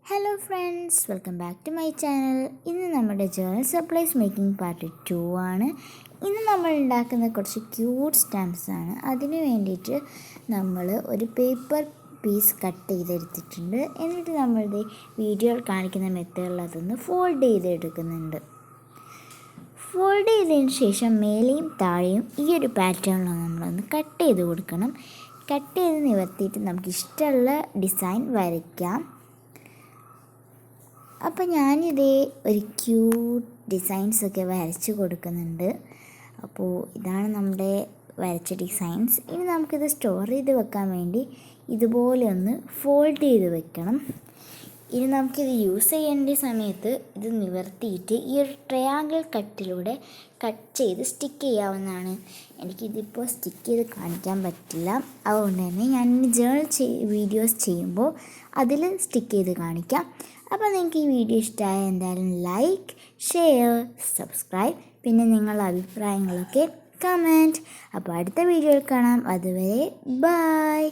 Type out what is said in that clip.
Hello friends, welcome back to my channel. ഇന്ന് നമ്മുടെ journal supplies making part 2 ആണ്. ഇന്ന് നമ്മൾ ഉണ്ടാക്കുന്ന കുറച്ച് ക്യൂട്ട് സ്റ്റാമ്പ്സ് ആണ്. അതിന് വേണ്ടിയിട്ട് നമ്മൾ ഒരു പേപ്പർ പീസ് കട്ട് ചെയ്തെടുത്തിട്ടുണ്ട്. എന്നിട്ട് നമ്മളുടെ വീഡിയോയിൽ കാണിക്കുന്ന മെത്തേഡിൽ അതൊന്ന് ഫോൾഡ് ചെയ്തെടുക്കുന്നുണ്ട്. ഫോൾഡ് ചെയ്തതിന് ശേഷം മേലെയും താഴെയും ഈ ഒരു പാറ്റേണിൽ നമ്മളൊന്ന് കട്ട് ചെയ്ത് കൊടുക്കണം. കട്ട് ചെയ്ത് നിവർത്തിയിട്ട് നമുക്ക് ഇഷ്ടമുള്ള ഡിസൈൻ വരയ്ക്കാം. അപ്പോൾ ഞാനിതേ ഒരു ക്യൂട്ട് ഡിസൈൻസൊക്കെ വരച്ച് കൊടുക്കുന്നുണ്ട്. അപ്പോൾ ഇതാണ് നമ്മുടെ വരച്ച ഡിസൈൻസ്. ഇനി നമുക്കിത് സ്റ്റോർ ചെയ്ത് വെക്കാൻ വേണ്ടി ഇതുപോലെ ഒന്ന് ഫോൾഡ് ചെയ്ത് വെക്കണം. ഇനി നമുക്കിത് യൂസ് ചെയ്യേണ്ട സമയത്ത് ഇത് നിവർത്തിയിട്ട് ഈ ഒരു ട്രയാങ്കിൾ കട്ടിലൂടെ കട്ട് ചെയ്ത് സ്റ്റിക്ക് ചെയ്യാവുന്നതാണ്. എനിക്കിതിപ്പോൾ സ്റ്റിക്ക് ചെയ്ത് കാണിക്കാൻ പറ്റില്ല, അതുകൊണ്ട് തന്നെ ഞാൻ ജേർണൽ വീഡിയോസ് ചെയ്യുമ്പോൾ അതിൽ സ്റ്റിക്ക് ചെയ്ത് കാണിക്കാം. അപ്പോൾ നിങ്ങൾക്ക് ഈ വീഡിയോ ഇഷ്ടമായ എന്തായാലും ലൈക്ക്, ഷെയർ, സബ്സ്ക്രൈബ്, പിന്നെ നിങ്ങളുടെ അഭിപ്രായങ്ങളൊക്കെ കമൻറ്റ്. അപ്പോൾ അടുത്ത വീഡിയോയിൽ കാണാം. അതുവരെ ബൈ.